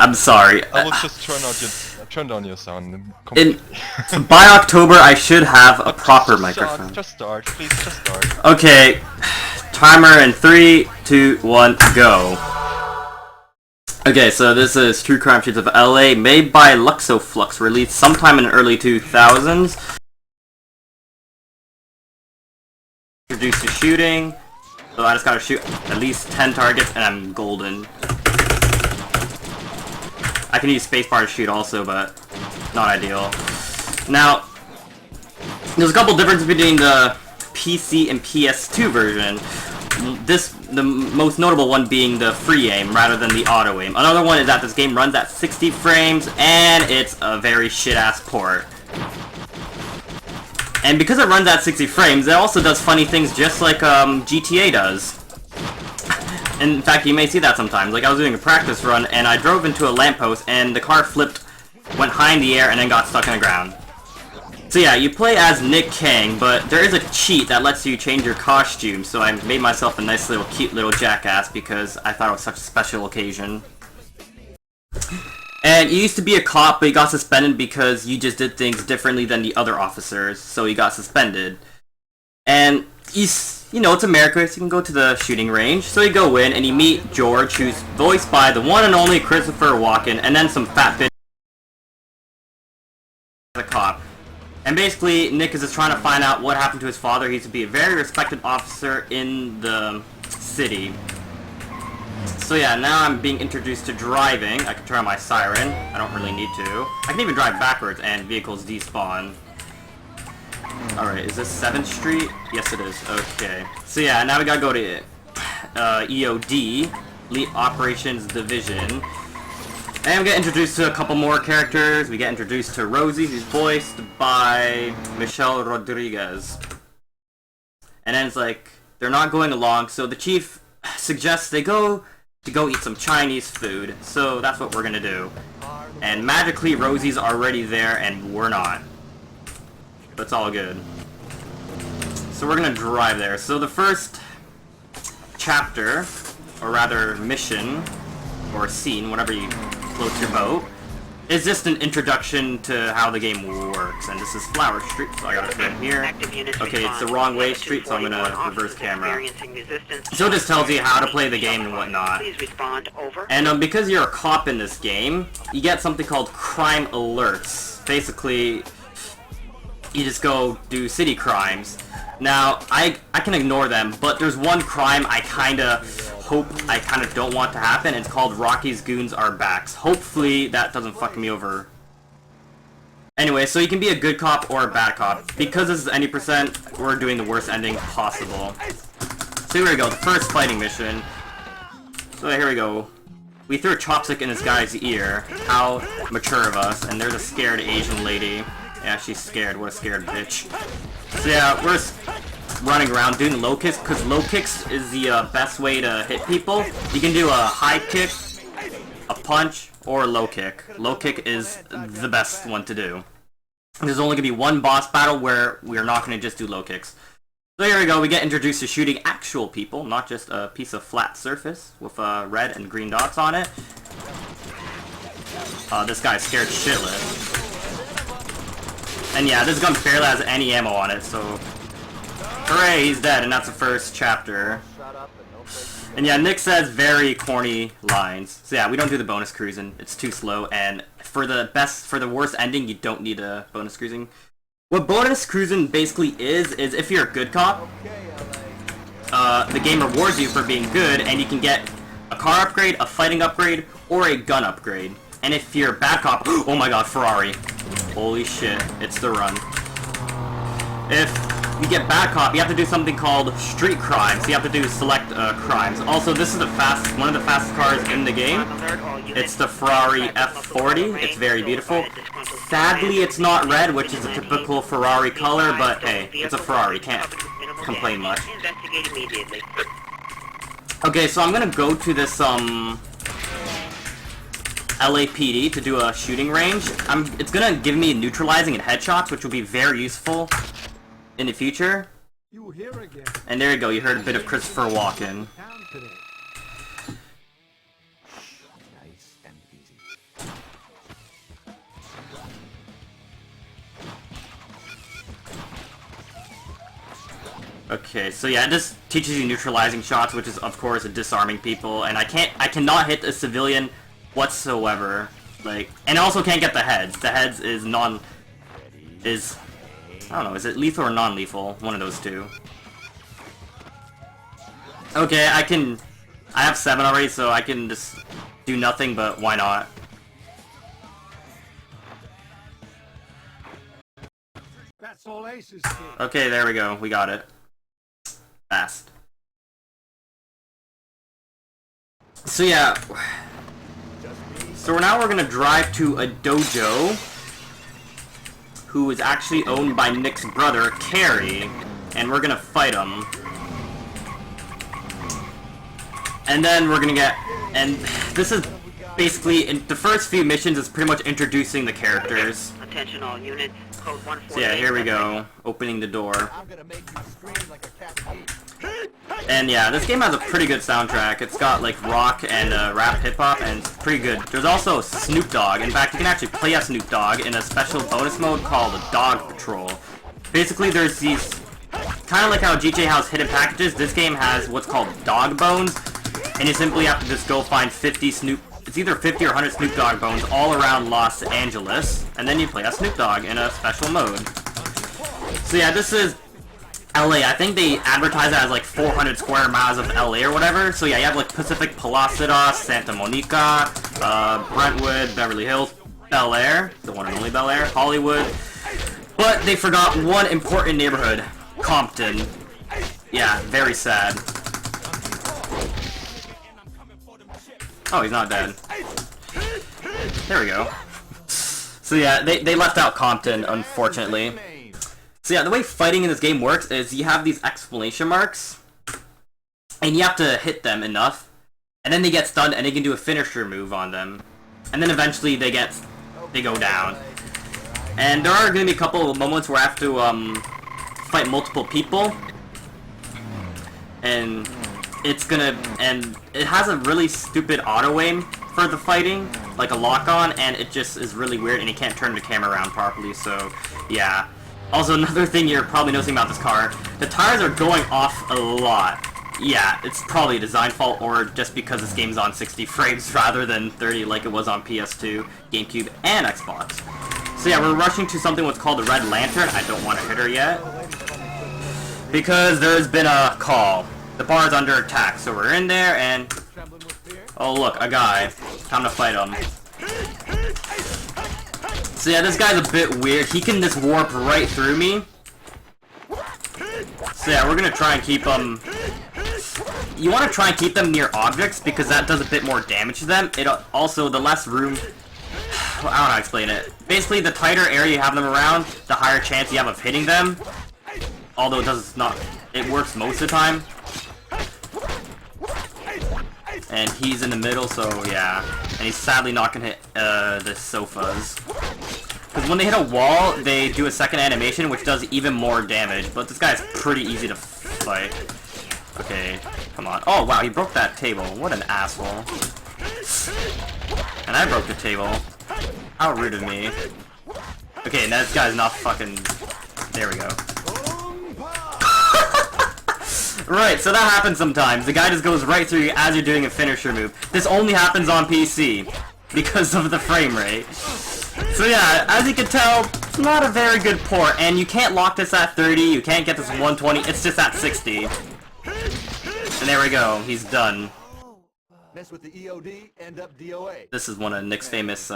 I'm sorry. I will just turn down your sound. By October, I should have a proper microphone. Just start, please. Just start. Okay, timer in 3, 2, 1, go. Okay, so this is True Crime Streets of LA, made by Luxoflux, released sometime in the early 2000s. Introduced to shooting, so I just gotta shoot at least 10 targets and I'm golden. I can use spacebar to shoot also, but not ideal. Now, there's a couple differences between the PC and PS2 version. The most notable one being the free aim rather than the auto aim. Another one is that this game runs at 60 frames and it's a very shit-ass port. And because it runs at 60 frames, it also does funny things just like GTA does. In fact, you may see that sometimes. Like, I was doing a practice run, and I drove into a lamppost, and the car flipped, went high in the air, and then got stuck in the ground. So yeah, you play as Nick Kang, but there is a cheat that lets you change your costume, so I made myself a nice little cute little jackass because I thought it was such a special occasion. And you used to be a cop, but you got suspended because you just did things differently than the other officers, so you got suspended. And you know, it's America, so you can go to the shooting range. So you go in and you meet George, who's voiced by the one and only Christopher Walken, and then some fat bitch the cop. And basically, Nick is just trying to find out what happened to his father. He used to be a very respected officer in the city. So yeah, now I'm being introduced to driving. I can turn on my siren. I don't really need to. I can even drive backwards and vehicles despawn. Alright, is this 7th Street? Yes it is. Okay. So yeah, now we gotta go to EOD, Elite Operations Division. And we get introduced to a couple more characters. We get introduced to Rosie, who's voiced by Michelle Rodriguez. And then it's like, they're not going along, so the chief suggests they go eat some Chinese food. So that's what we're gonna do. And magically, Rosie's already there, and we're not. But it's all good. So we're gonna drive there. So the first chapter, or rather mission, or scene, whatever you float your boat, is just an introduction to how the game works. And this is Flower Street, so I gotta turn here. Okay, it's the wrong way street, so I'm gonna reverse camera. So it just tells you how to play the game and whatnot. And because you're a cop in this game, you get something called crime alerts. Basically, you just go do city crimes. Now, I can ignore them, but there's one crime I kinda don't want to happen. It's called Rocky's Goons Are Backs. Hopefully that doesn't fuck me over. Anyway, so you can be a good cop or a bad cop. Because this is any %, we're doing the worst ending possible. So here we go, the first fighting mission. So here we go. We threw a chopstick in this guy's ear. How mature of us. And there's a scared Asian lady. Yeah, she's scared. What a scared bitch. So yeah, we're just running around doing low kicks, because low kicks is the best way to hit people. You can do a high kick, a punch, or a low kick. Low kick is the best one to do. There's only going to be one boss battle where we're not going to just do low kicks. So here we go, we get introduced to shooting actual people, not just a piece of flat surface with red and green dots on it. This guy's scared shitless. And yeah, this gun barely has any ammo on it, so hooray, he's dead, and that's the first chapter. And yeah, Nick says very corny lines. So yeah, we don't do the bonus cruising. It's too slow, and for the worst ending, you don't need a bonus cruising. What bonus cruising basically is if you're a good cop, the game rewards you for being good, and you can get a car upgrade, a fighting upgrade, or a gun upgrade. And if you're a bad cop, oh my god, Ferrari. Holy shit, it's the run. If you get bad cop, you have to do something called street crimes. You have to do select crimes. Also, this is one of the fastest cars in the game. It's the Ferrari F40. It's very beautiful. Sadly, it's not red, which is a typical Ferrari color, but hey, it's a Ferrari. Can't complain much. Okay, so I'm gonna go to this LAPD to do a shooting range. It's gonna give me neutralizing and headshots, which will be very useful in the future. And there you go, you heard a bit of Christopher Walken. Okay, so yeah, it just teaches you neutralizing shots, which is of course disarming people, and I cannot hit a civilian whatsoever. Like, and I also can't get the heads. The heads is I don't know, is it lethal or non-lethal? One of those two. Okay, I have 7 already, so I can just do nothing, but why not? That's all aces. Okay, there we go. We got it. Fast. So yeah. So now we're gonna drive to a dojo who is actually owned by Nick's brother, Carrie, and we're gonna fight him. And then we're gonna get, and this is basically, in the first few missions is pretty much introducing the characters. Attention all units, code 148. So yeah, here we go, opening the door. And yeah, this game has a pretty good soundtrack. It's got like rock and rap hip-hop, and it's pretty good. There's also Snoop Dogg. In fact, you can actually play as Snoop Dogg in a special bonus mode called Dog Patrol. Basically, there's these, kind of like how GTA has hidden packages, this game has what's called dog bones, and you simply have to just go find 50 it's either 50 or 100 Snoop Dogg bones all around Los Angeles, and then you play as Snoop Dogg in a special mode. So yeah, this is LA. I think they advertise it as like 400 square miles of LA or whatever. So yeah, you have like Pacific Palacios, Santa Monica, Brentwood, Beverly Hills, Bel Air, the one and only Bel Air, Hollywood. But they forgot one important neighborhood, Compton. Yeah, very sad. Oh, he's not dead. There we go. So yeah, they left out Compton, unfortunately. So yeah, the way fighting in this game works is you have these exclamation marks, and you have to hit them enough, and then they get stunned, and they can do a finisher move on them. And then eventually they go down. And there are going to be a couple of moments where I have to fight multiple people, and it has a really stupid auto aim for the fighting, like a lock-on, and it just is really weird, and you can't turn the camera around properly, so yeah. Also, another thing you're probably noticing about this car, the tires are going off a lot. Yeah, it's probably a design fault, or just because this game's on 60 frames rather than 30 like it was on PS2, GameCube, and Xbox. So yeah, we're rushing to something what's called the Red Lantern. I don't want to hit her yet, because there's been a call. The bar's under attack, so we're in there, and oh look, a guy. Time to fight him. So yeah, this guy's a bit weird. He can just warp right through me. So yeah, we're gonna try and keep them. You want to try and keep them near objects because that does a bit more damage to them. It also, the less room. I don't know how to explain it. Basically, the tighter area you have them around, the higher chance you have of hitting them. Although it does not. It works most of the time. And he's in the middle, so yeah. And he's sadly not gonna hit the sofas. Because when they hit a wall, they do a second animation, which does even more damage. But this guy's pretty easy to fight. Okay, come on. Oh wow, he broke that table. What an asshole. And I broke the table. How rude of me. Okay, and this guy's not fucking... There we go. Right, so that happens sometimes. The guy just goes right through you as you're doing a finisher move. This only happens on PC because of the frame rate. So yeah, as you can tell, it's not a very good port, and you can't lock this at 30, you can't get this at 120, it's just at 60. And there we go, he's done. Mess with the EOD, end up DOA. This is one of Nick's famous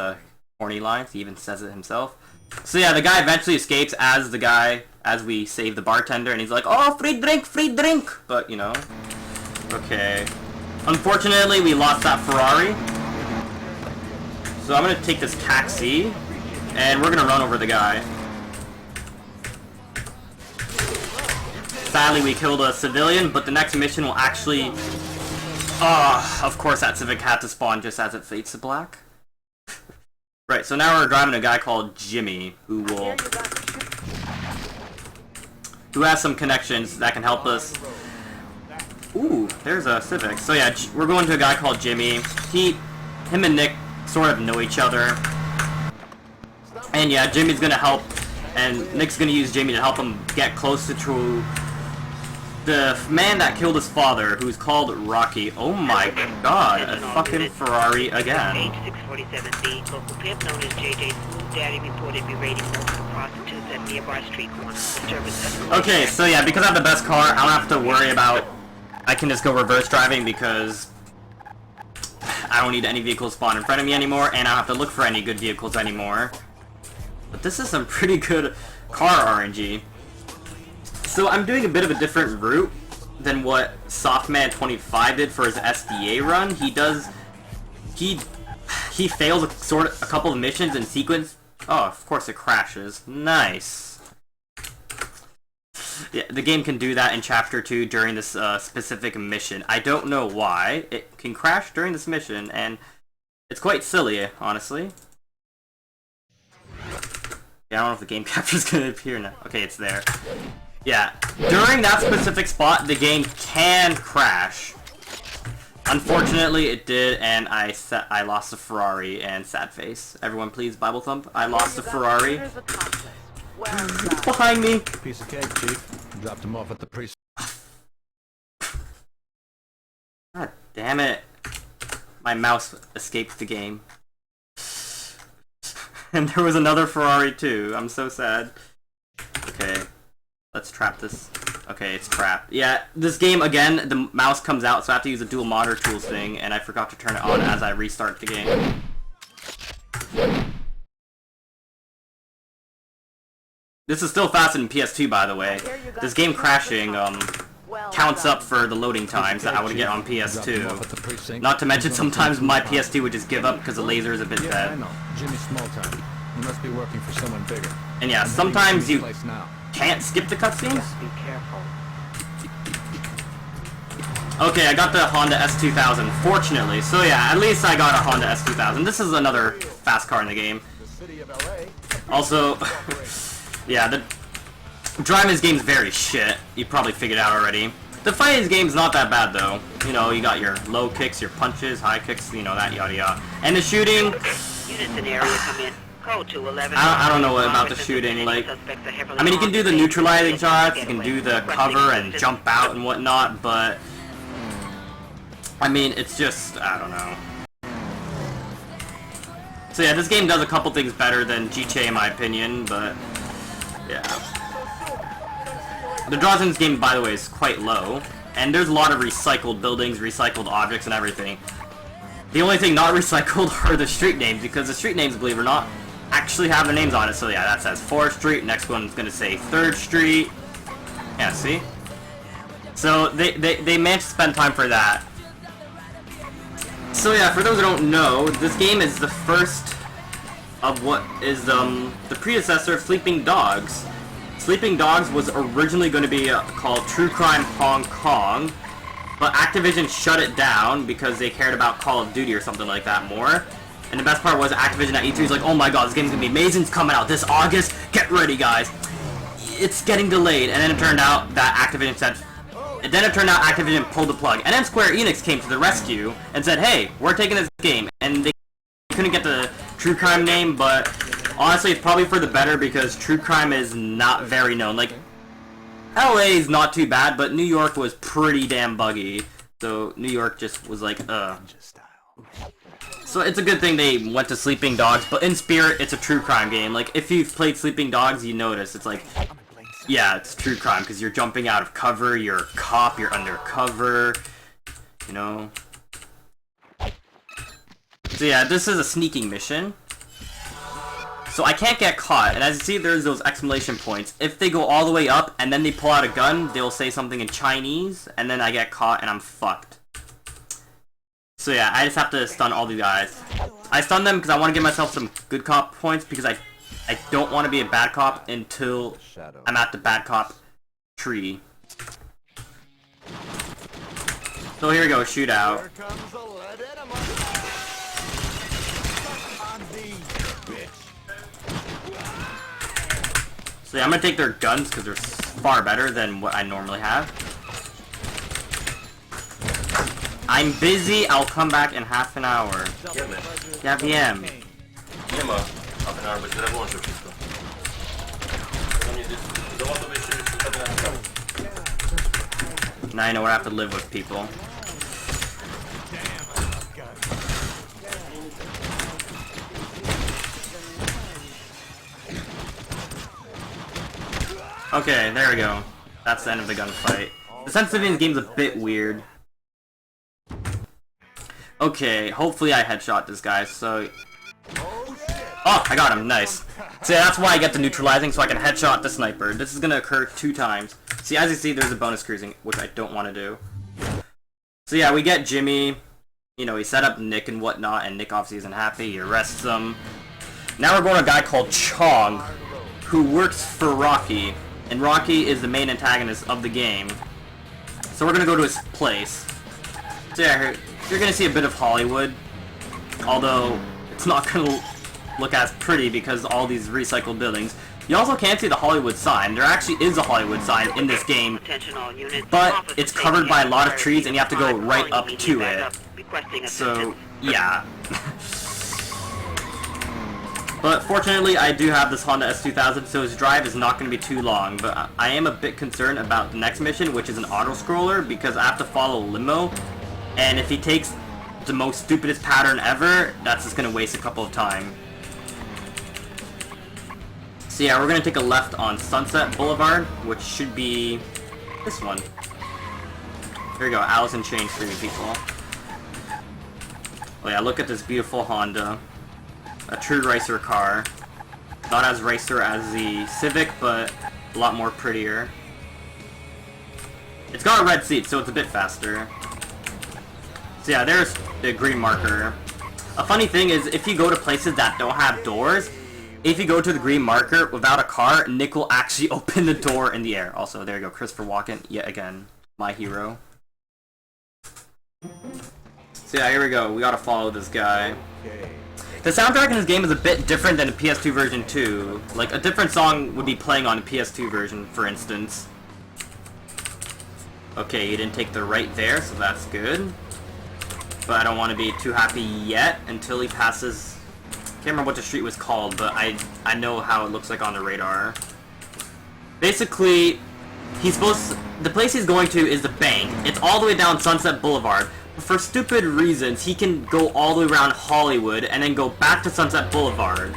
corny lines, he even says it himself. So yeah, the guy eventually escapes as we save the bartender, and he's like, oh, free drink, but you know, okay. Unfortunately, we lost that Ferrari, so I'm gonna take this taxi, and we're gonna run over the guy. Sadly, we killed a civilian, but the next mission will actually, of course that civic had to spawn just as it fades to black. Right, so now we're driving a guy called Jimmy, who has some connections that can help us. Ooh, there's a Civic. So yeah, we're going to a guy called Jimmy. Him and Nick sort of know each other. And yeah, Jimmy's gonna help, and Nick's gonna use Jimmy to help him get closer to the man that killed his father, who's called Rocky. Oh my god, a fucking Ferrari again. H647B, local pimp known as JJ Smooth Daddy reported berating multiple prostitutes at nearby street corners. Okay, so yeah, because I have the best car, I don't have to worry about... I can just go reverse driving because I don't need any vehicles spawn in front of me anymore, and I don't have to look for any good vehicles anymore. But this is some pretty good car RNG. So I'm doing a bit of a different route than what Softman25 did for his SDA run. He fails a couple of missions in sequence. Oh, of course it crashes. Nice. Yeah, the game can do that in Chapter 2 during this specific mission. I don't know why. It can crash during this mission, and it's quite silly, honestly. Yeah, I don't know if the game capture is going to appear now. Okay, it's there. Yeah, during that specific spot, the game can crash. Unfortunately, it did, and I lost a Ferrari, and sad face. Everyone, please, Bible thump. I lost a Ferrari. Behind me. Piece of cake, Chief. Dropped him off at the precinct. God damn it. My mouse escaped the game. And there was another Ferrari too. I'm so sad. Okay. Let's trap this. Okay, it's trapped. Yeah, this game, again, the mouse comes out, so I have to use a dual monitor tools thing, and I forgot to turn it on as I restart the game. This is still faster than PS2, by the way. This game crashing, counts up for the loading times that I would get on PS2. Not to mention, sometimes my PS2 would just give up because the laser is a bit bad. Jimmy Smalltime. You must be working for someone bigger. And yeah, sometimes you can't skip the cutscenes. Be careful. Okay, I got the Honda S2000, fortunately. So yeah, at least I got a Honda S2000. This is another fast car in the game. Also, yeah, the driving this game is very shit. You probably figured out already. The fighting in this game is not that bad though. You know, you got your low kicks, your punches, high kicks, you know, that yada yada. And the shooting... Units in area come in. Code 211. I don't know what about the shooting, like... I mean, you can do the neutralizing shots, you can do the cover and jump out and whatnot, but... I mean, it's just... I don't know. So yeah, this game does a couple things better than GTA in my opinion, but... Yeah. The draws in this game, by the way, is quite low, and there's a lot of recycled buildings, recycled objects, and everything. The only thing not recycled are the street names, because the street names, believe it or not, actually have their names on it. So yeah, that says 4th Street, next one's gonna say 3rd Street. Yeah, see? So they managed to spend time for that. So yeah, for those who don't know, this game is the first of what is the predecessor of Sleeping Dogs. Sleeping Dogs was originally going to be called True Crime Hong Kong, but Activision shut it down because they cared about Call of Duty or something like that more. And the best part was Activision at E3 was like, oh my god, this game's going to be amazing, it's coming out this August, get ready guys. It's getting delayed, and then it turned out that Activision said... Then it turned out Activision pulled the plug, and then Square Enix came to the rescue and said, hey, we're taking this game, and they couldn't get the True Crime name, but honestly, it's probably for the better because True Crime is not very known. Like, LA is not too bad, but New York was pretty damn buggy, so New York just was like, So it's a good thing they went to Sleeping Dogs, but in spirit, it's a True Crime game. Like, if you've played Sleeping Dogs, you notice, it's like... Yeah, it's true crime, because you're jumping out of cover, you're a cop, you're undercover, you know. So yeah, this is a sneaking mission. So I can't get caught, and as you see, there's those exclamation points. If they go all the way up, and then they pull out a gun, they'll say something in Chinese, and then I get caught, and I'm fucked. So yeah, I just have to stun all these guys. I stun them because I want to give myself some good cop points, because I don't want to be a bad cop until I'm at the bad cop tree. So here we go, shootout. So yeah, I'm gonna take their guns because they're far better than what I normally have. I'm busy, I'll come back in half an hour. Ja wiem. Nie ma. Half an hour, bo źle włączył wszystko. Do mnie doładowy się już Now I know what I have to live with, people. Okay, there we go. That's the end of the gunfight. The sensitivity in this game is a bit weird. Okay, hopefully I headshot this guy, so... Oh, I got him, nice. So yeah, that's why I get the neutralizing, so I can headshot the sniper. This is gonna occur 2 times. See, as you see, there's a bonus cruising, which I don't want to do. So yeah, we get Jimmy. You know, he set up Nick and whatnot, and Nick obviously isn't happy. He arrests him. Now we're going to a guy called Chong, who works for Rocky. And Rocky is the main antagonist of the game. So we're gonna go to his place. So yeah, you're gonna see a bit of Hollywood. Although, it's not gonna look as pretty because all these recycled buildings. You also can't see the Hollywood sign. There actually is a Hollywood sign in this game. But it's covered by a lot of trees and you have to go right up to it. So, yeah. But fortunately, I do have this Honda S2000, so his drive is not going to be too long. But I am a bit concerned about the next mission, which is an auto-scroller, because I have to follow Limo. And if he takes the most stupidest pattern ever, that's just going to waste a couple of time. So yeah, we're going to take a left on Sunset Boulevard, which should be this one. Here we go, Alice in Chains for you people. Oh yeah, look at this beautiful Honda. A true racer car. Not as racer as the Civic, but a lot more prettier. It's got a red seat, so it's a bit faster. So yeah, there's the green marker. A funny thing is, if you go to places that don't have doors, if you go to the green marker without a car, Nick will actually open the door in the air. Also, there you go, Christopher Walken, yet again, my hero. So yeah, here we go. We gotta follow this guy. The soundtrack in this game is a bit different than the PS2 version too. Like, a different song would be playing on the PS2 version, for instance. Okay, he didn't take the right there, so that's good. But I don't want to be too happy yet until he passes... I can't remember what the street was called, but I know how it looks like on the radar. Basically, he's supposed to, the place he's going to is the bank. It's all the way down Sunset Boulevard. But for stupid reasons, he can go all the way around Hollywood and then go back to Sunset Boulevard.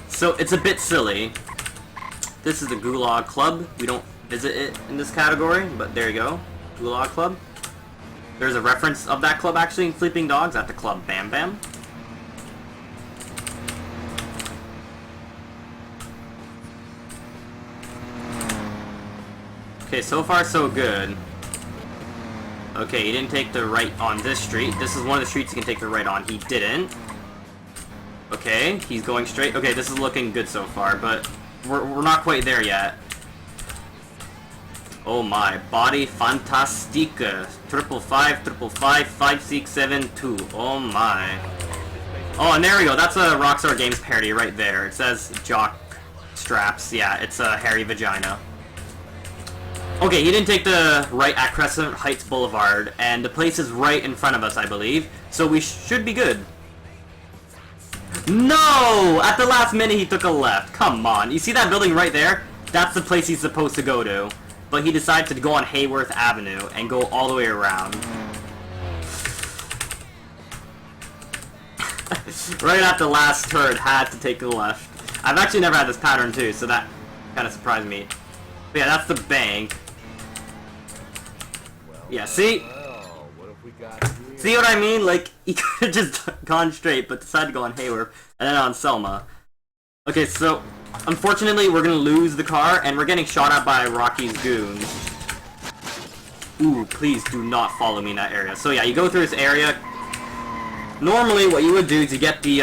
So it's a bit silly. This is the Gulag Club. We don't visit it in this category, but there you go. Gulag Club. There's a reference of that club actually in Sleeping Dogs at the club Bam Bam. Okay, so far so good. Okay, he didn't take the right on this street. This is one of the streets he can take the right on. He didn't. Okay, he's going straight. Okay, this is looking good so far, but we're not quite there yet. Oh my, body fantastica. 555-555-5672. Oh my. Oh, and there we go. That's a Rockstar Games parody right there. It says jock straps. Yeah, it's a hairy vagina. Okay, he didn't take the right at Crescent Heights Boulevard, and the place is right in front of us, I believe, so we should be good. No! At the last minute, he took a left. Come on. You see that building right there? That's the place he's supposed to go to. But he decided to go on Hayworth Avenue and go all the way around. Right at the last turn, had to take the left. I've actually never had this pattern too, so that kind of surprised me. But yeah, that's the bank. Yeah, see? See what I mean? Like, he could have just gone straight, but decided to go on Hayworth, and then on Selma. Okay, so, unfortunately, we're gonna lose the car, and we're getting shot at by Rocky's goons. Ooh, please do not follow me in that area. So yeah, you go through this area. Normally, what you would do is you get the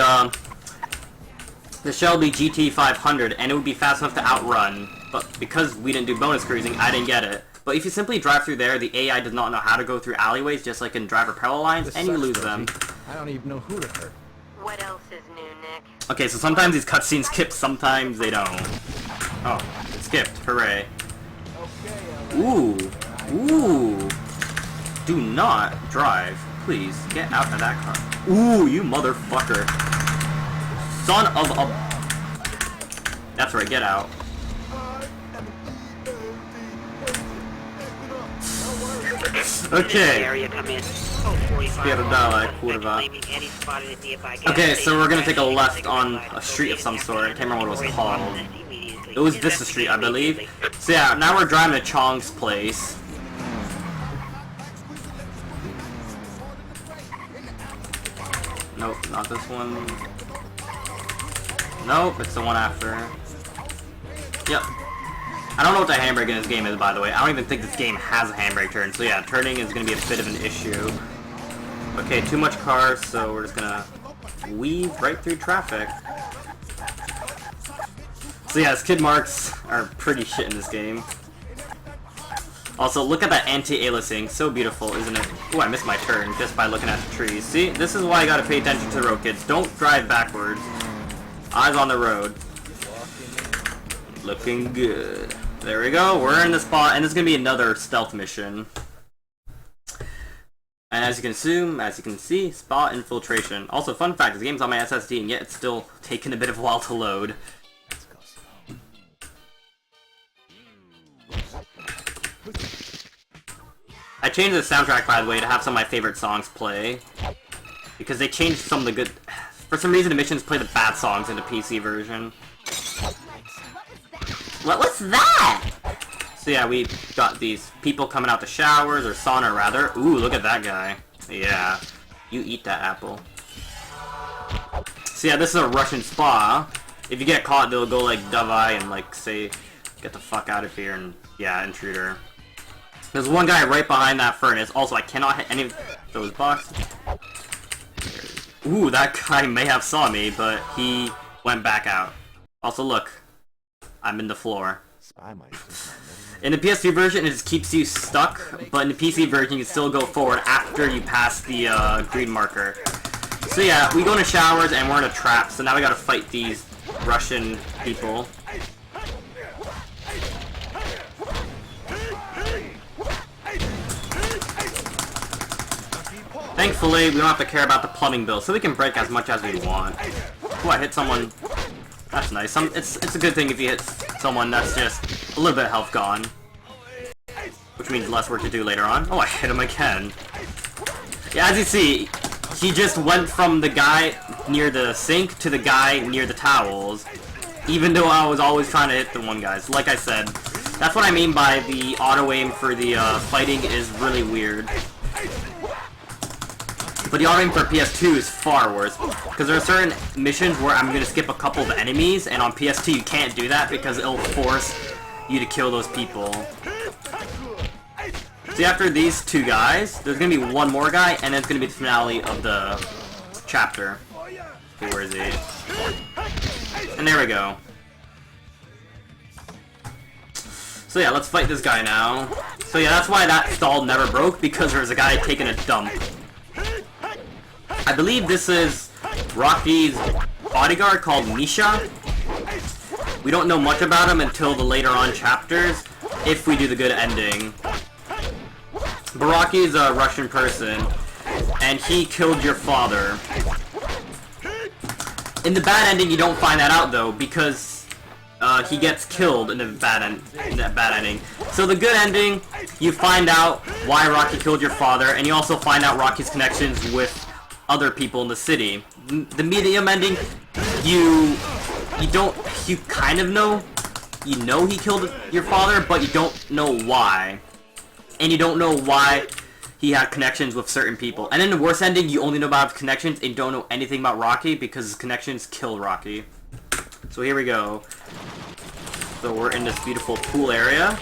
Shelby GT 500, and it would be fast enough to outrun. But because we didn't do bonus cruising, I didn't get it. But if you simply drive through there, the AI does not know how to go through alleyways, just like in driver parallel lines, and you lose them. I don't even know who to hurt. What else is new, Nick? Okay, so sometimes these cutscenes skip, sometimes they don't. Oh, it skipped. Hooray. Ooh. Ooh. Do not drive. Please, get out of that car. Ooh, you motherfucker. Son of a... That's right, get out. Okay. Area come in. Code 45. Spierdala, kurwa. Okay, so we're gonna take a left on a street of some sort. I can't remember what it was called. It was Vista Street, I believe. So yeah, now we're driving to Chong's place. Nope, not this one. Nope, it's the one after. Yep. I don't know what the handbrake in this game is, by the way. I don't even think this game has a handbrake turn. So yeah, turning is going to be a bit of an issue. Okay, too much cars, so we're just going to weave right through traffic. So yeah, skid marks are pretty shit in this game. Also, look at that anti-aliasing. So beautiful, isn't it? Ooh, I missed my turn just by looking at the trees. See, this is why you gotta pay attention to the road, kids. Don't drive backwards. Eyes on the road. Looking good. There we go. We're in the spot, and this is gonna be another stealth mission. And as you can see, spot infiltration. Also, fun fact: this game's on my SSD, and yet it's still taking a bit of a while to load. I changed the soundtrack, by the way, to have some of my favorite songs play. Because they changed some of the good... For some reason, the missions play the bad songs in the PC version. What was that? So yeah, we got these people coming out the showers, or sauna rather. Ooh, look at that guy. Yeah. You eat that apple. So yeah, this is a Russian spa. If you get caught, they'll go like Davai and like say, get the fuck out of here, and yeah, intruder. There's one guy right behind that furnace. Also, I cannot hit any of those boxes. Ooh, that guy may have saw me, but he went back out. Also, look. I'm in the floor. In the PS3 version, it just keeps you stuck, but in the PC version, you can still go forward after you pass the green marker. So yeah, we go into showers, and we're in a trap, so now we gotta fight these Russian people. Thankfully, we don't have to care about the plumbing bill, so we can break as much as we want. Ooh, I hit someone. That's nice. It's a good thing if you hit someone that's just a little bit of health gone. Which means less work to do later on. Oh, I hit him again. Yeah, as you see, he just went from the guy near the sink to the guy near the towels. Even though I was always trying to hit the one guy. So like I said, that's what I mean by the auto-aim for the fighting is really weird. But the auto-aim for PS2 is far worse, because there are certain missions where I'm going to skip a couple of enemies, and on PS2 you can't do that because it'll force you to kill those people. See, after these two guys, there's going to be one more guy, and it's going to be the finale of the chapter. Okay, where is he? And there we go. So yeah, let's fight this guy now. So yeah, that's why that stall never broke, because there's a guy taking a dump. I believe this is Rocky's bodyguard called Misha. We don't know much about him until the later on chapters, if we do the good ending. But Rocky's a Russian person, and he killed your father. In the bad ending, you don't find that out though, because he gets killed in the bad ending. So the good ending, you find out why Rocky killed your father, and you also find out Rocky's connections with other people in the city. The medium ending, you kind of know. You know he killed your father, but you don't know why. And you don't know why he had connections with certain people. And in the worst ending, you only know about his connections and don't know anything about Rocky because his connections killed Rocky. So here we go. So we're in this beautiful pool area.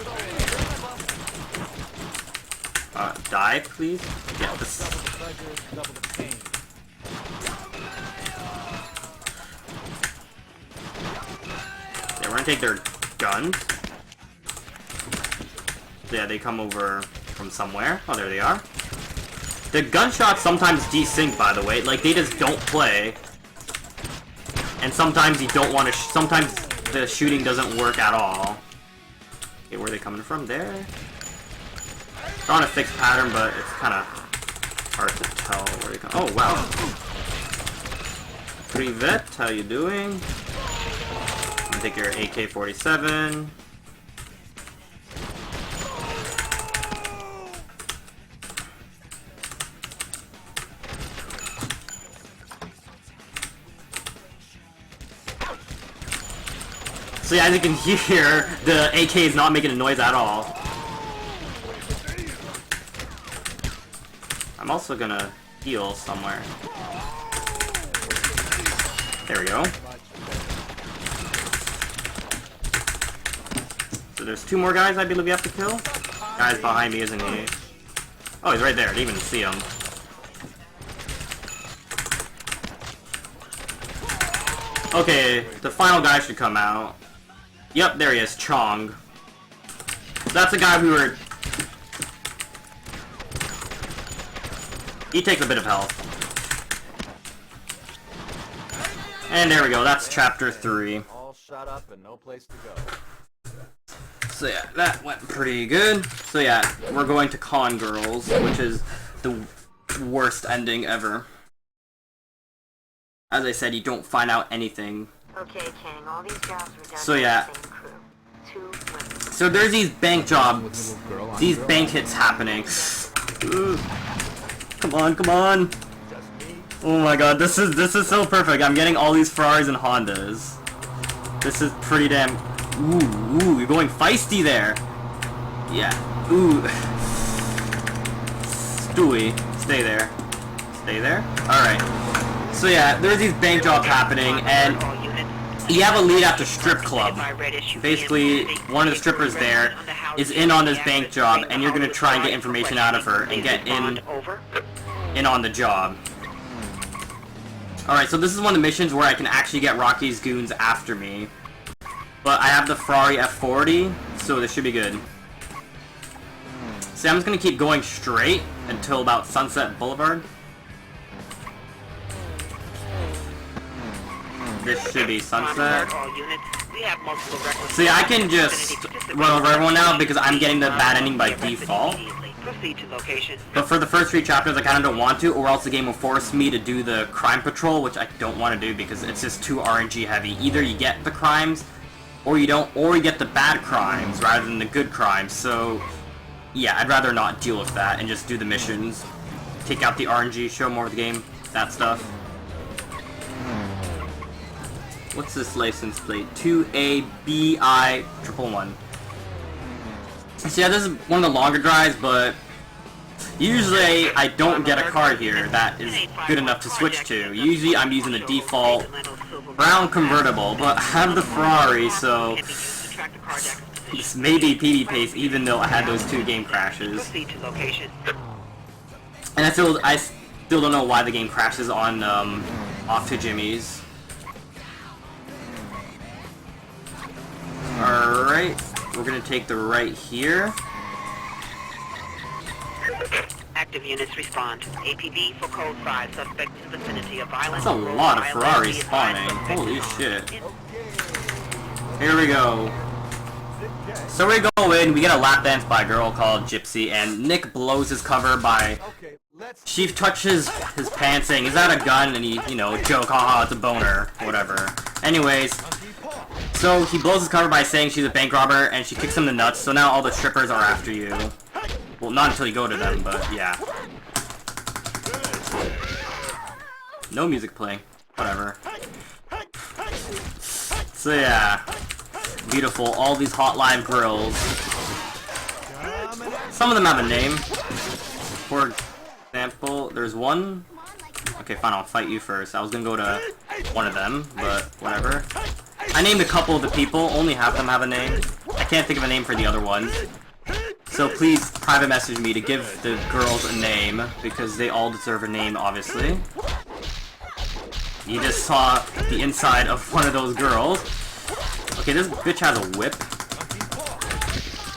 Die, please. Yeah, this. Yeah, we're gonna take their guns. Yeah, they come over from somewhere. Oh, there they are. The gunshots sometimes desync, by the way. Like, they just don't play. And sometimes you don't want to... sometimes the shooting doesn't work at all. Okay, where are they coming from? There? They're on a fixed pattern, but it's kind of hard to tell where they come... Oh, wow. Privet, how you doing? I'm gonna take your AK-47. So yeah, as you can hear, the AK is not making a noise at all. I'm also gonna heal somewhere. There we go. So there's 2 more guys I believe you have to kill. Guy's behind me, isn't he? Oh, he's right there. I didn't even see him. Okay, the final guy should come out. Yep, there he is, Chong. So that's the guy we were... He takes a bit of health. And there we go, that's chapter 3. All shot up and no place to go. So yeah, that went pretty good. So yeah, we're going to Con Girls, which is the worst ending ever. As I said, you don't find out anything. Okay, King, all these jobs were done So by yeah. the same crew. 2 women. So there's these bank jobs, these bank hits happening. Ugh. Come on, come on. Oh my god, this is so perfect. I'm getting all these Ferraris and Hondas. This is pretty damn... Ooh, you're going feisty there. Yeah. Ooh. Stewie, stay there. Stay there? Alright. So yeah, there's these bank jobs happening, and you have a lead at the strip club. Basically, one of the strippers there is in on this bank job, and you're gonna try and get information out of her and get in on the job. Alright, so this is one of the missions where I can actually get Rocky's goons after me. But I have the Ferrari F40, so this should be good. See, I'm just gonna keep going straight until about Sunset Boulevard. This should be Sunset. So yeah, I can just run over everyone now because I'm getting the bad ending by default. But for the first 3 chapters, I kind of don't want to, or else the game will force me to do the crime patrol, which I don't want to do because it's just too RNG heavy. Either you get the crimes, or you don't, or you get the bad crimes rather than the good crimes. So yeah, I'd rather not deal with that and just do the missions. Take out the RNG, show more of the game, that stuff. What's this license plate? 2ABI111. So yeah, this is one of the longer drives, but usually I don't get a car here that is good enough to switch to. Usually I'm using the default brown convertible, but I have the Ferrari, so this may be PB pace even though I had those 2 game crashes. And I still don't know why the game crashes on Off to Jimmy's. Alright, we're gonna take the right here. Active units respond. APB for code 5. Suspect in the vicinity of violence. That's a lot of Ferraris spawning. Holy shit. Here we go. So we go in, we get a lap dance by a girl called Gypsy, and Nick blows his cover by... She touches his pants saying, "Is that a gun?" And he, you know, joke, haha, it's a boner, whatever. Anyways, so he blows his cover by saying she's a bank robber, and she kicks him in the nuts, so now all the strippers are after you. Well, not until you go to them, but yeah. No music playing. Whatever. So yeah. Beautiful. All these hot live girls. Some of them have a name. For example, there's one... Okay, fine, I'll fight you first. I was gonna go to one of them, but whatever. I named a couple of the people. Only half of them have a name. I can't think of a name for the other ones. So please private message me to give the girls a name, because they all deserve a name, obviously. You just saw the inside of one of those girls. Okay, this bitch has a whip.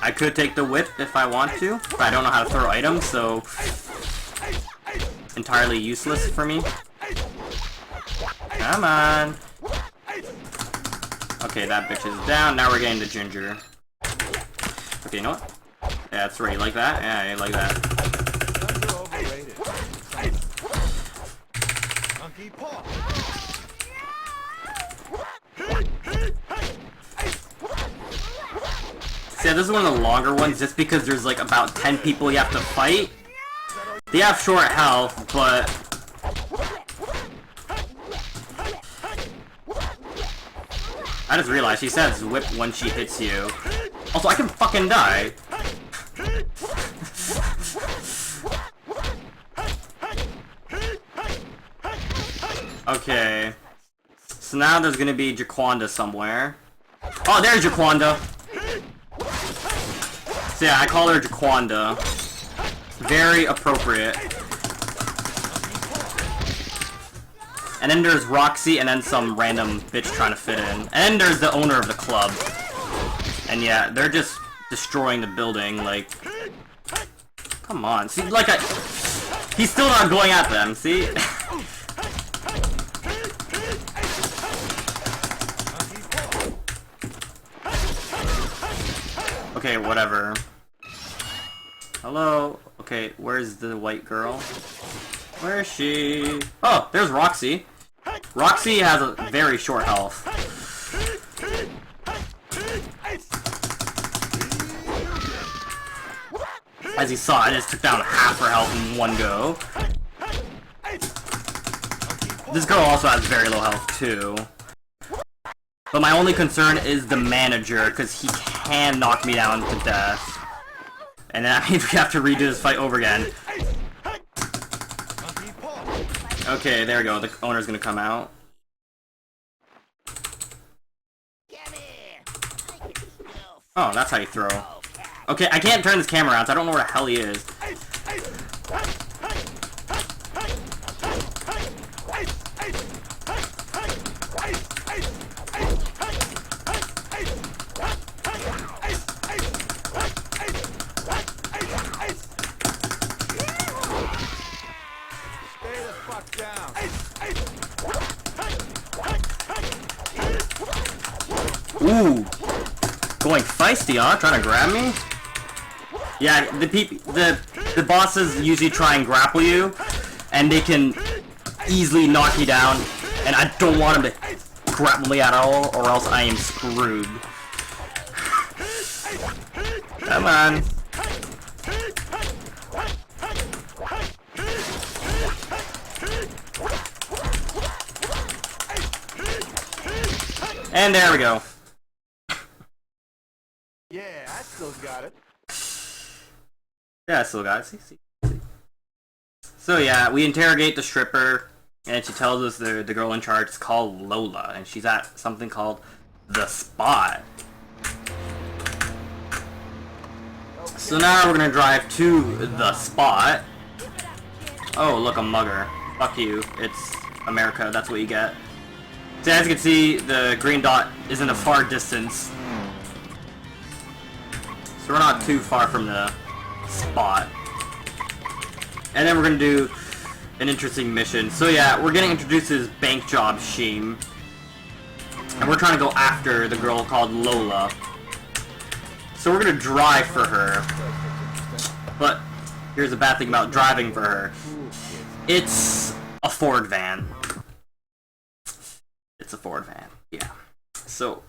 I could take the whip if I want to, but I don't know how to throw items, so... entirely useless for me. Come on! Okay, that bitch is down, now we're getting the ginger. Okay, you know what? Yeah, that's right. You like that? Yeah, you like that. See, yeah, this is one of the longer ones just because there's like about 10 people you have to fight. They have short health, but... I just realized she says whip when she hits you. Also, I can fucking die. Okay. So now there's gonna be Jaquanda somewhere. Oh, there's Jaquanda! So yeah, I call her Jaquanda. Very appropriate. And then there's Roxy, and then some random bitch trying to fit in. And then there's the owner of the club. And yeah, they're just destroying the building, like... Come on, see, like he's still not going at them, see? Okay, whatever. Hello? Okay, where's the white girl? Where is she? Oh, there's Roxy. Roxy has a very short health. As you saw, I just took down half her health in one go. This girl also has very low health too. But my only concern is the manager, because he can knock me down to death. And that means we have to redo this fight over again. Okay, there we go. The owner's gonna come out. Oh, that's how you throw. Okay, I can't turn this camera around, so I don't know where the hell he is. Ooh, going feisty, huh? Trying to grab me? Yeah, the bosses usually try and grapple you, and they can easily knock you down, and I don't want them to grapple me at all, or else I am screwed. Come on. And there we go. Yeah, I still got it. Yeah, I still got it. See. So yeah, we interrogate the stripper, and she tells us the girl in charge is called Lola, and she's at something called The Spot. So now we're gonna drive to The Spot. Oh, look, a mugger. Fuck you. It's America, that's what you get. So as you can see, the green dot is in a far distance. So we're not too far from the spot. And then we're gonna do an interesting mission. So yeah, we're getting introduced to this bank job scheme. And we're trying to go after the girl called Lola. So we're gonna drive for her. But here's the bad thing about driving for her. It's a Ford van. It's a Ford van, yeah. So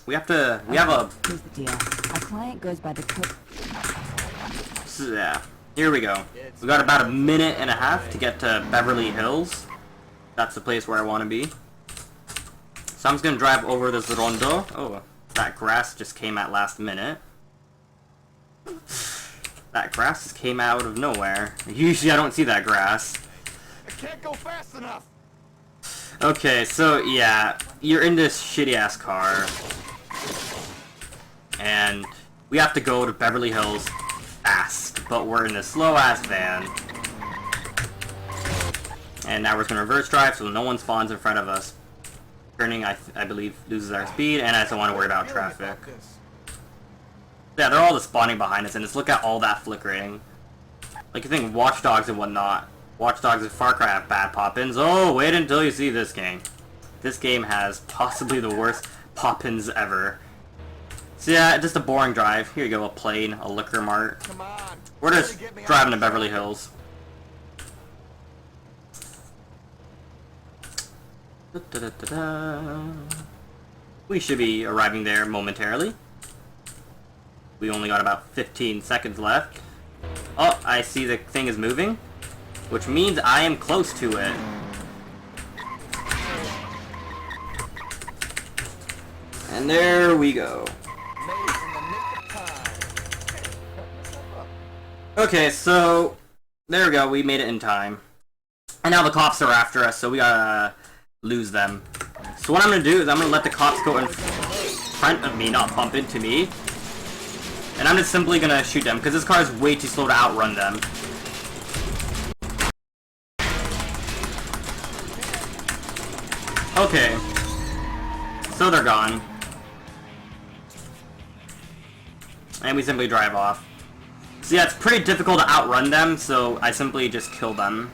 we have a... Here's the deal. Our client goes by the code. So, yeah, here we go. We got about a minute and a half to get to Beverly Hills. That's the place where I want to be. So I'm just gonna drive over this rondo. Oh, that grass just came at last minute. That grass just came out of nowhere. Usually I don't see that grass. I can't go fast enough. Okay, so yeah, you're in this shitty ass car, and we have to go to Beverly Hills fast, but we're in this slow ass van. And now we're gonna reverse drive so no one spawns in front of us. Turning, I believe, loses our speed, and I don't want to worry about traffic. Yeah, they're all just spawning behind us, and just look at all that flickering. Like you think Watch Dogs and whatnot. Watch Dogs and Far Cry have bad pop-ins. Oh, wait until you see this game. This game has possibly the worst pop-ins ever. So yeah, just a boring drive. Here you go, a plane, a liquor mart. Come on. We're just driving to Beverly Hills. We should be arriving there momentarily. We only got about 15 seconds left. Oh, I see the thing is moving, which means I am close to it. And there we go. Made in the nick of time. Okay, so there we go. We made it in time. And now the cops are after us, so we gotta lose them. So what I'm gonna do is I'm gonna let the cops go in front of me, not bump into me. And I'm just simply gonna shoot them, because this car is way too slow to outrun them. Okay. So they're gone. And we simply drive off. So yeah, it's pretty difficult to outrun them, so I simply just kill them.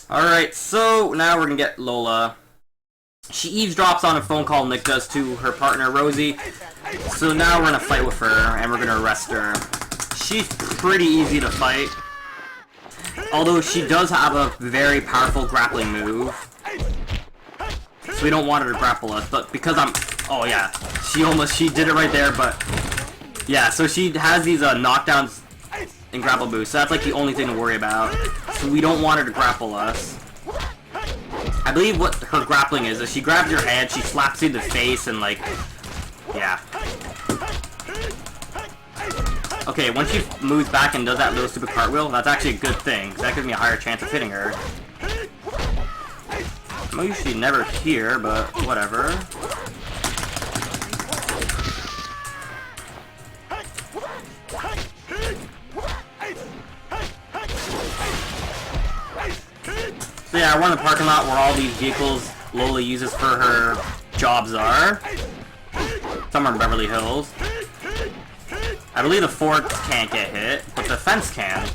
Alright, so now we're gonna get Lola. She eavesdrops on a phone call Nick does to her partner Rosie. So now we're gonna fight with her, and we're gonna arrest her. She's pretty easy to fight. Although she does have a very powerful grappling move. So we don't want her to grapple us, but because I'm... Oh yeah, she did it right there, but... Yeah, so she has these knockdowns and grapple boosts, so that's like the only thing to worry about. So we don't want her to grapple us. I believe what her grappling is she grabs your head, she slaps you in the face, and like... Yeah. Okay, once she moves back and does that little stupid cartwheel, that's actually a good thing, because that gives me a higher chance of hitting her. I'm usually never here, but whatever. So yeah, we're in the parking lot where all these vehicles Lola uses for her jobs are. Somewhere in Beverly Hills. I believe the Ford can't get hit, but the fence can.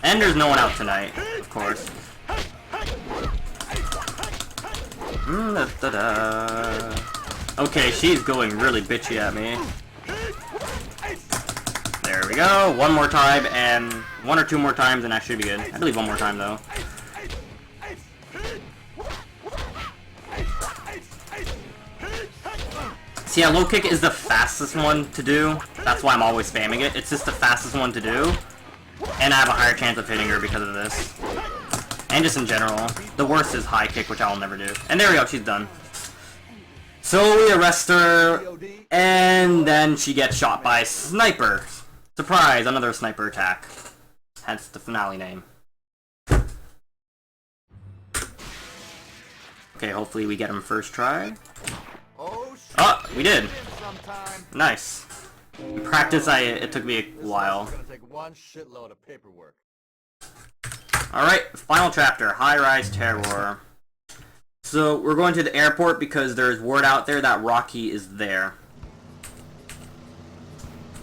And there's no one out tonight, of course. Okay, she's going really bitchy at me. There we go. One more time, and one or two more times, and that should be good. I believe one more time, though. See, yeah, low kick is the fastest one to do. That's why I'm always spamming it. It's just the fastest one to do. And I have a higher chance of hitting her because of this. And just in general. The worst is high kick, which I'll never do. And there we go, she's done. So we arrest her, and then she gets shot by a sniper. Surprise, another sniper attack. Hence the finale name. Okay, hopefully we get him first try. Oh, we did. Nice. In practice, it took me a while. Alright, final chapter, High-Rise Terror. So, we're going to the airport because there's word out there that Rocky is there.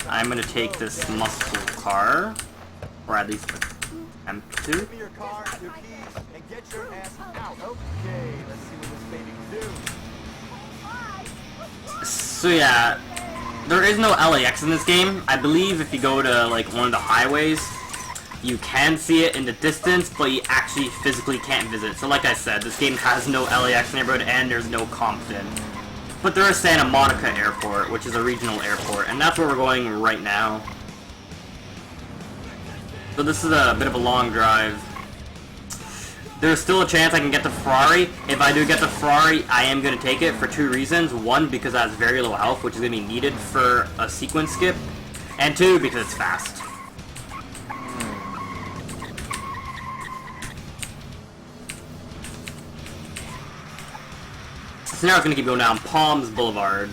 I'm gonna take this muscle car, or at least attempt to. Give me your car, your keys, and get your ass out. Okay, let's see what this baby can do. So yeah, there is no LAX in this game. I believe if you go to like one of the highways, you can see it in the distance, but you actually physically can't visit. So like I said, this game has no LAX neighborhood and there's no Compton. But there is Santa Monica Airport, which is a regional airport, and that's where we're going right now. So this is a bit of a long drive. There's still a chance I can get the Ferrari. If I do get the Ferrari, I am going to take it for two reasons. One, because it has very low health, which is going to be needed for a sequence skip. And two, because it's fast. So now it's going to keep going down Palms Boulevard.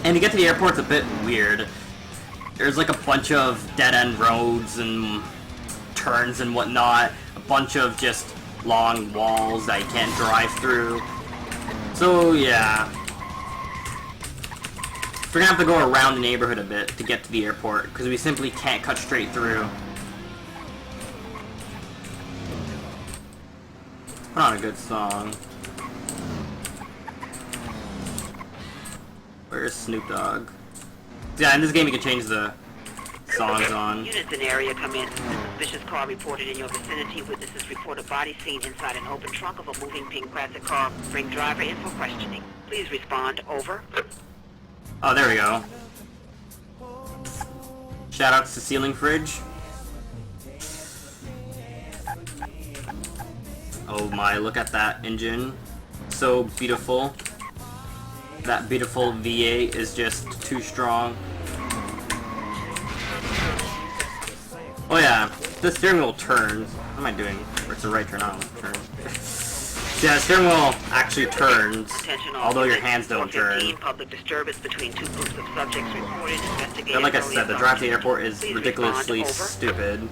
And to get to the airport's a bit weird. There's like a bunch of dead-end roads and turns and whatnot. A bunch of just long walls that you can't drive through. So yeah. We're going to have to go around the neighborhood a bit to get to the airport, because we simply can't cut straight through. Not a good song. Where's Snoop Dogg? Yeah, in this game you can change the songs on. Units in area come in. Suspicious car reported in your vicinity. Witnesses report a body seen inside an open trunk of a moving pink classic car. Bring driver in for questioning. Please respond. Over. Oh, there we go. Shoutouts to Ceiling Fridge. Oh my, look at that engine. so beautiful. That beautiful V8 is just too strong. Oh yeah, the steering wheel turns. What am I doing? Or it's a right turn, not a left turn. Yeah, the steering wheel actually turns, although your hands don't turn. Public disturbance between two groups of subjects reported. But like I said, the drive to the airport is ridiculously stupid.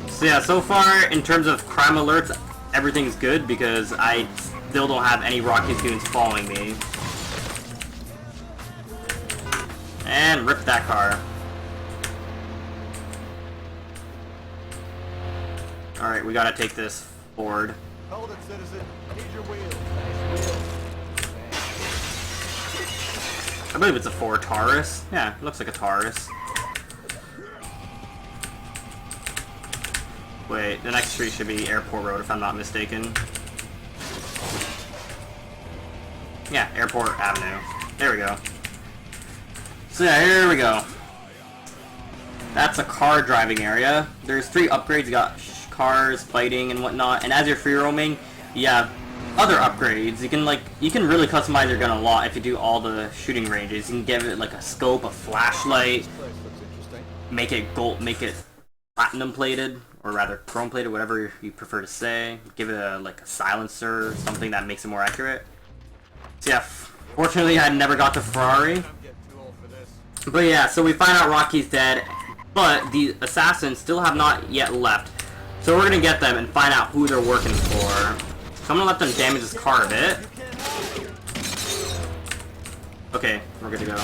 So yeah, so far in terms of crime alerts, everything's good because I still don't have any Rocky goons following me. And rip that car. Alright, we gotta take this forward. Hold it, citizen. Need your wheels. Nice wheels. I believe it's a Ford Taurus. Yeah, it looks like a Taurus. Wait, the next street should be Airport Road if I'm not mistaken. Yeah, Airport Avenue. There we go. So yeah, here we go. That's a car driving area. There's 3 upgrades. You got cars, fighting, and whatnot. And as you're free roaming, you have other upgrades. You can really customize your gun a lot if you do all the shooting ranges. You can give it like a scope, a flashlight, make it gold, make it platinum plated, or rather chrome plated, whatever you prefer to say. Give it a silencer, something that makes it more accurate. So yeah, fortunately I never got to Ferrari. But yeah, so we find out Rocky's dead, but the assassins still have not yet left. So we're gonna get them and find out who they're working for. So I'm gonna let them damage this car a bit. Okay, we're good to go.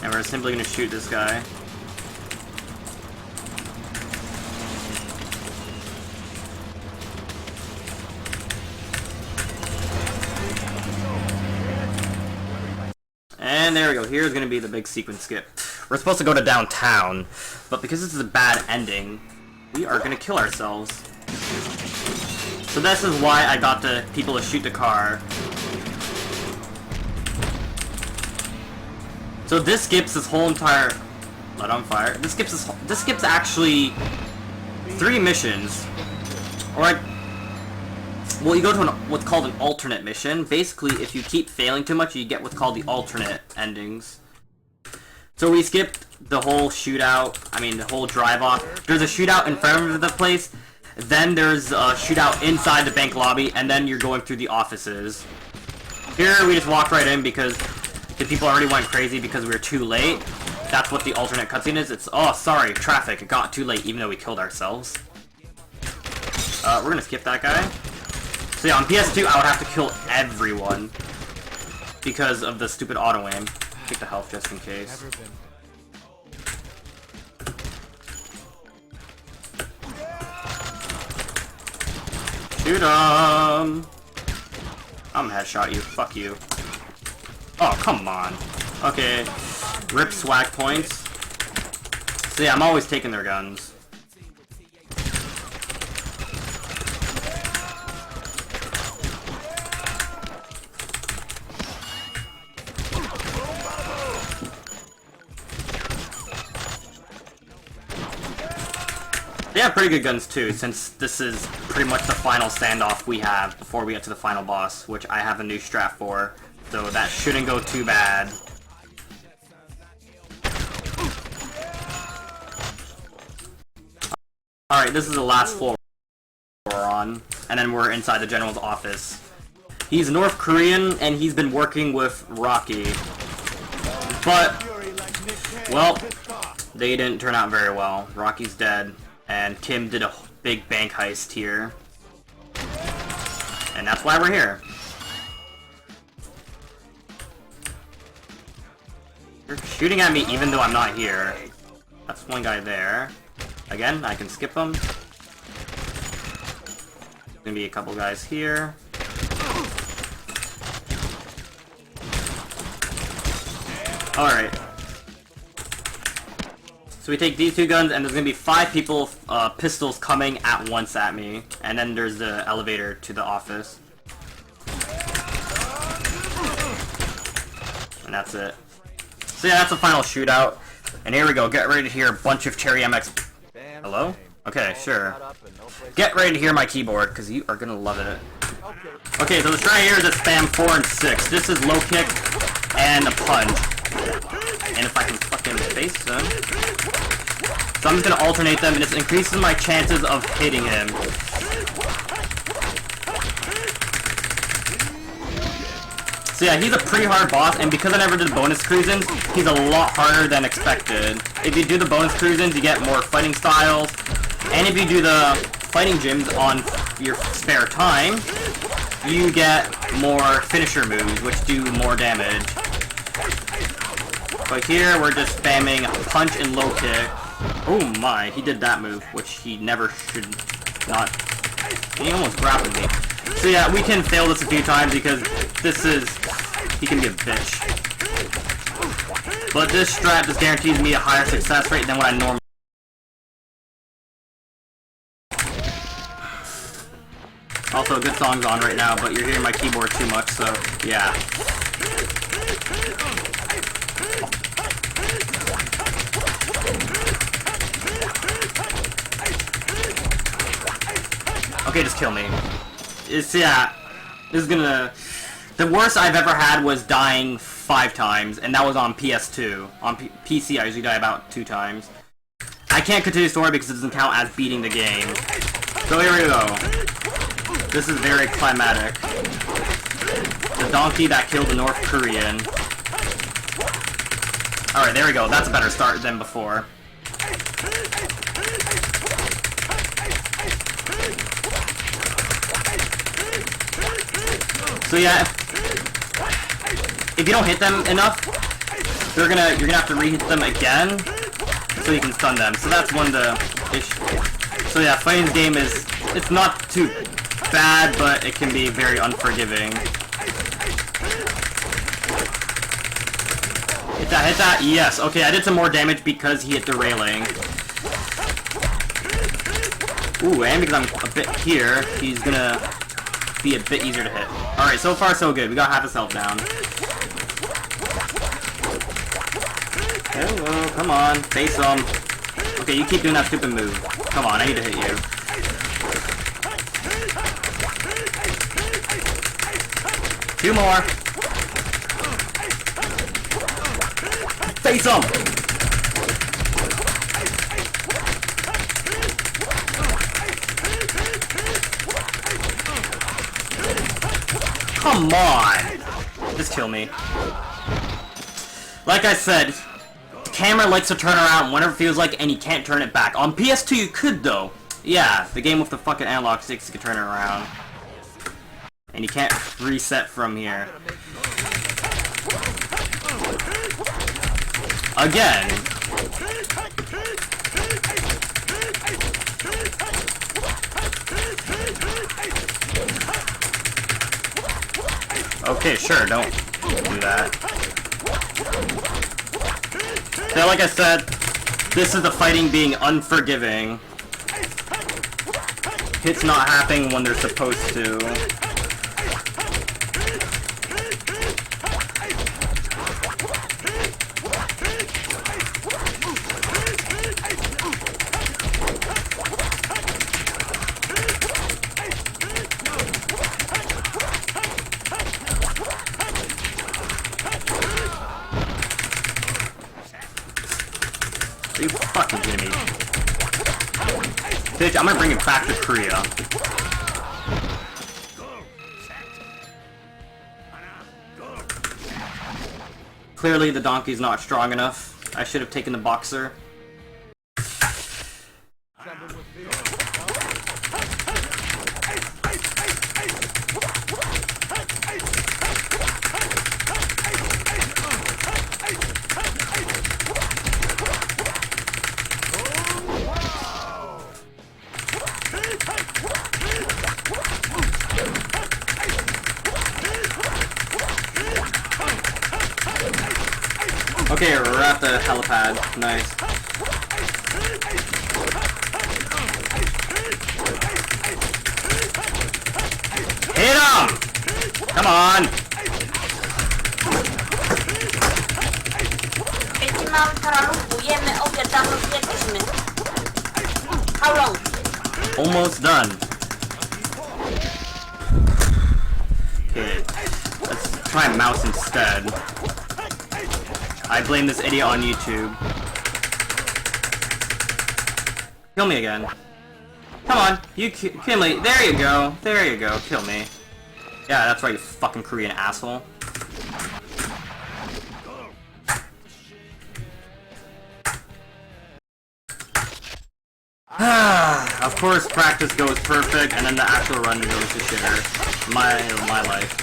And we're simply gonna shoot this guy. And there we go. Here's going to be the big sequence skip. We're supposed to go to downtown, but because this is a bad ending, we are going to kill ourselves. So this is why I got the people to shoot the car. So this skips this whole entire... Let on fire. This skips actually 3 missions. Or well, you go to what's called an alternate mission. Basically, if you keep failing too much, you get what's called the alternate endings. So we skipped the whole shootout, the whole drive-off. There's a shootout in front of the place, then there's a shootout inside the bank lobby, and then you're going through the offices. Here, we just walked right in because the people already went crazy because we were too late. That's what the alternate cutscene is. It's, oh, sorry, traffic, it got too late, even though we killed ourselves. We're gonna skip that guy. So yeah, on PS2, I would have to kill everyone because of the stupid auto-aim. Take the health just in case. Shoot 'em! I'm gonna headshot you. Fuck you. Oh, come on. Okay. Rip swag points. So yeah, I'm always taking their guns. They have pretty good guns too, since this is pretty much the final standoff we have before we get to the final boss, which I have a new strat for, so that shouldn't go too bad. Alright, this is the last floor we're on, and then we're inside the general's office. He's North Korean, and he's been working with Rocky. But, well, they didn't turn out very well. Rocky's dead. And Kim did a big bank heist here. And that's why we're here. You're shooting at me even though I'm not here. That's one guy there. Again, I can skip them. There's gonna be a couple guys here. Alright. So we take these 2 guns, and there's gonna be 5 people, pistols coming at once at me. And then there's the elevator to the office. And that's it. So yeah, that's the final shootout. And here we go. Get ready to hear a bunch of Cherry MX. Bam, Hello? same. Okay, All sure. shot up and no place Get ready to hear my keyboard, because you are gonna love it. Okay. Okay, so the strat here is a spam 4 and 6. This is low kick and a punch. And if I can fucking face him. So I'm just gonna alternate them, and this increases my chances of hitting him. So yeah, he's a pretty hard boss, and because I never did bonus cruisins, he's a lot harder than expected. If you do the bonus cruisins, you get more fighting styles, and if you do the fighting gyms on your spare time, you get more finisher moves, which do more damage. But here, we're just spamming punch and low kick. Oh my, he did that move, which he never should not. He almost grappled me. So yeah, we can fail this a few times because this is... he can be a bitch. But this strat just guarantees me a higher success rate than what I normally... Also, good song's on right now, but you're hearing my keyboard too much, so yeah. Okay, just kill me. Yeah, this is gonna... The worst I've ever had was dying 5 times, and that was on PS2. On PC, I usually die about 2 times. I can't continue the story because it doesn't count as beating the game. So here we go. This is very climatic. The donkey that killed the North Korean. Alright, there we go. That's a better start than before. So yeah, if you don't hit them enough, you're gonna have to re-hit them again, so you can stun them. So that's one of the issues. So yeah, fighting this game it's not too bad, but it can be very unforgiving. Hit that, yes. Okay, I did some more damage because he hit the railing. Ooh, and because I'm a bit here, he's gonna be a bit easier to hit. Alright, so far so good. We got half his health down. Hello, come on. Face him. Okay, you keep doing that stupid move. Come on, I need to hit you. Two more. Face him! Come on! Just kill me. Like I said, the camera likes to turn around whenever it feels like, and you can't turn it back. On PS2 you could though. Yeah, the game with the fucking analog sticks, you can turn it around. And you can't reset from here. Again. Okay, sure, don't do that. So like I said, this is the fighting being unforgiving. Hits not happening when they're supposed to. Are you fucking kidding me? Bitch, I'm gonna bring it back to Korea. Clearly the donkey's not strong enough. I should have taken the boxer. Okay, we're at the helipad. Nice. Hit him! Come on! mamy paralubujemy, obiadamy, zjedliśmy. How long? Almost done. Okay, let's try mouse instead. I blame this idiot on YouTube. Kill me again. Come on, you kill me. There you go. There you go. Kill me. Yeah, that's right, you fucking Korean asshole. Of course, practice goes perfect, and then the actual run goes to shitter. My life.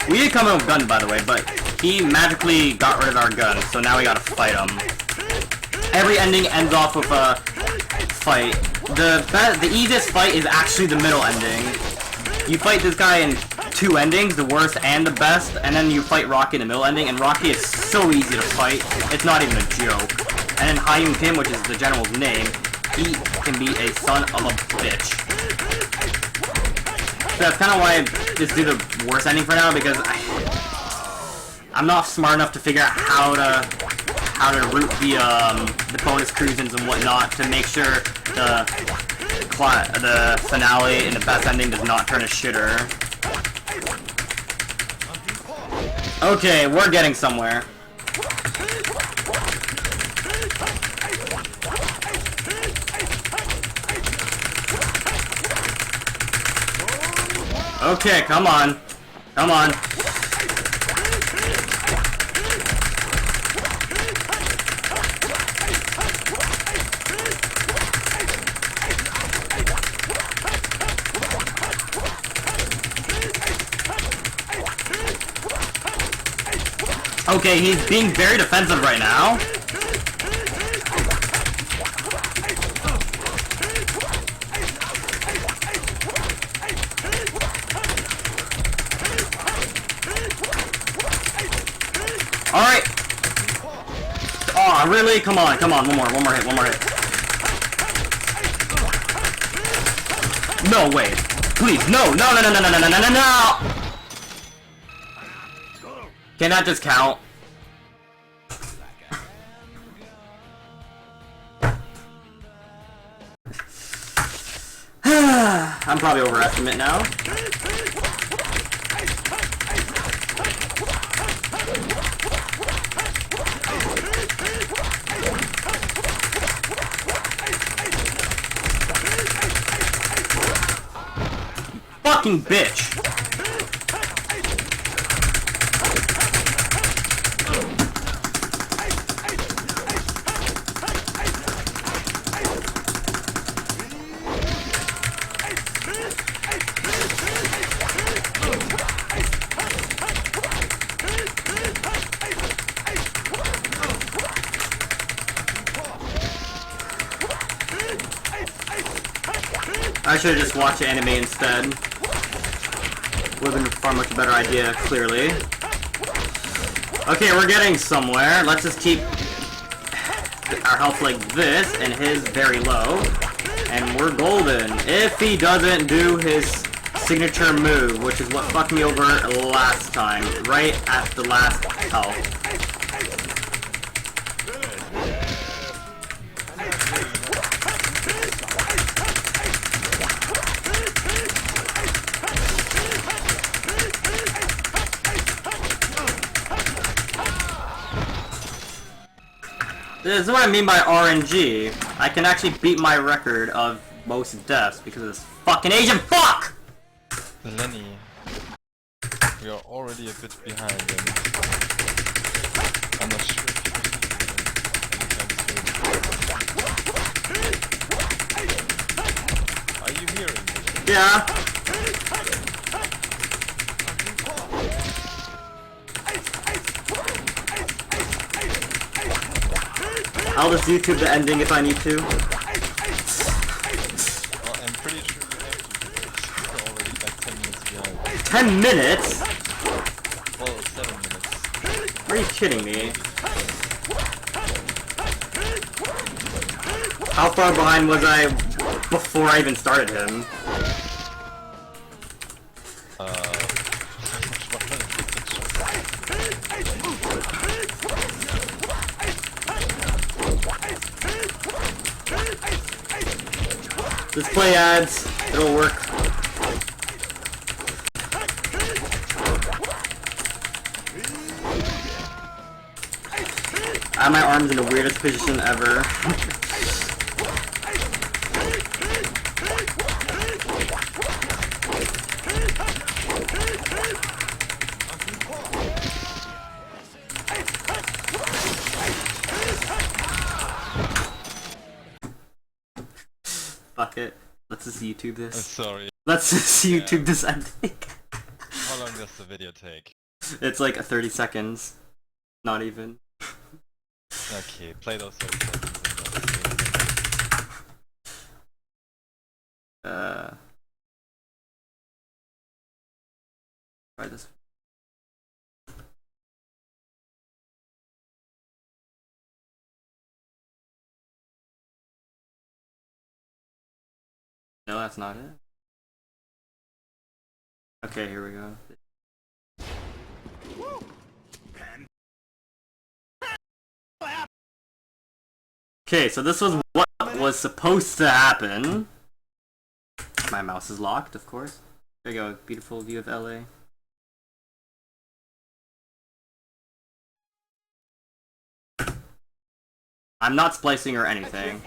We did come in with gun, by the way, but he magically got rid of our gun, so now we gotta fight him. Every ending ends off with a fight. The easiest fight is actually the middle ending. You fight this guy in 2 endings, the worst and the best, and then you fight Rocky in the middle ending, and Rocky is so easy to fight, it's not even a joke. And then Hyun Kim, which is the general's name, he can be a son of a bitch. So that's kind of why I just do the worst ending for now, because I'm not smart enough to figure out how to route the bonus cruisins and whatnot to make sure the finale and the best ending does not turn a shitter. Okay, we're getting somewhere. Okay, come on. Come on. Okay, he's being very defensive right now. Alright. Oh, really? Come on, come on. One more hit, one more hit. No way. Please, no, no, no, no, no, no, no, no, no, no! Can that just count? I'm probably overestimating now. Fucking bitch! I should have just watched the anime instead. Would have been a far much better idea, clearly. Okay, we're getting somewhere. Let's just keep our health like this, and his very low. And we're golden. If he doesn't do his signature move, which is what fucked me over last time, right at the last health. This is what I mean by RNG. I can actually beat my record of most deaths because of this fucking Asian fuck! Lenny, we are already a bit behind and I'm not sure if you can anytime soon. Are you hearing me? Yeah. I'll just YouTube the ending if I need to. Well, I'm pretty sure you have to, because you're already like 10 minutes behind. 10 minutes? Well, 7 minutes. Are you kidding me? How far behind was I before I even started him? Just play ads, it'll work. I have my arms in the weirdest position ever. Fuck it. Let's just YouTube this. Sorry. Let's just YouTube this ending. How long does the video take? It's like 30 seconds. Not even. Okay, play those 30 seconds. Try this. No, that's not it. Okay, here we go. Okay, so this was what was supposed to happen. My mouse is locked, of course. There you go, beautiful view of LA. I'm not splicing or anything.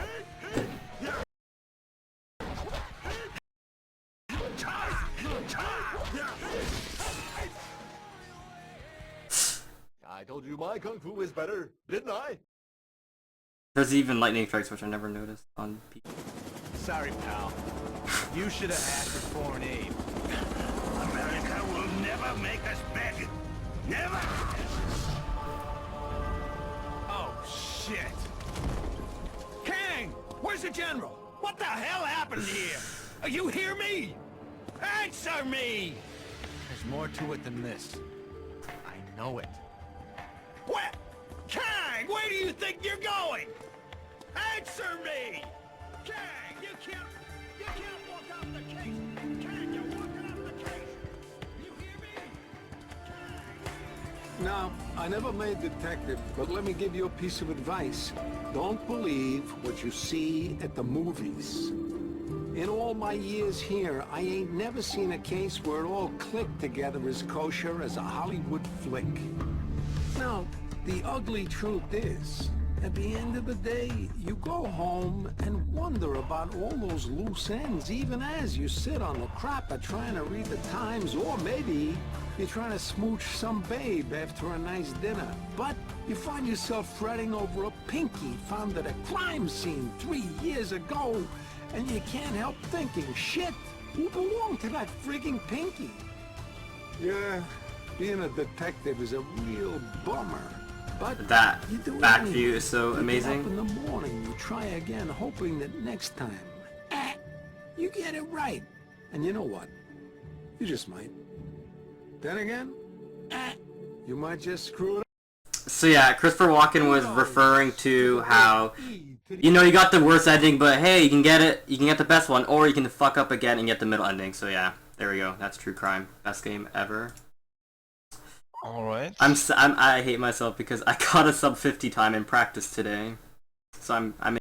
I told you my kung fu is better, didn't I? There's even lightning strikes, which I never noticed on people. Sorry, pal. You should have asked for foreign aid. America will never make us beg. Never! Oh, shit. Kang! Where's the general? What the hell happened here? You hear me? Answer me! There's more to it than this. I know it. What? Kang, where do you think you're going? Answer me! Kang, you can't walk off the case! Kang, you're walking off the case! You hear me? Kang! Now, I never made detective, but let me give you a piece of advice. Don't believe what you see at the movies. In all my years here, I ain't never seen a case where it all clicked together as kosher as a Hollywood flick. Now, the ugly truth is, at the end of the day, you go home and wonder about all those loose ends, even as you sit on the crapper trying to read the Times, or maybe you're trying to smooch some babe after a nice dinner. But you find yourself fretting over a pinky found at a crime scene 3 years ago, and you can't help thinking, shit, who belonged to that frigging pinky? Yeah, being a detective is a real bummer. But That you do it back anyway. view is so You get amazing. up in the morning, you try again, hoping that next time, you get it right. And you know what? You just might. Then again, you might just screw it up. So yeah, Christopher Walken was referring to how, you know, you got the worst ending, but hey, you can get the best one, or you can fuck up again and get the middle ending. So yeah, there we go. That's True Crime. Best game ever. Alright. I hate myself because I got a sub 50 time in practice today. So I'm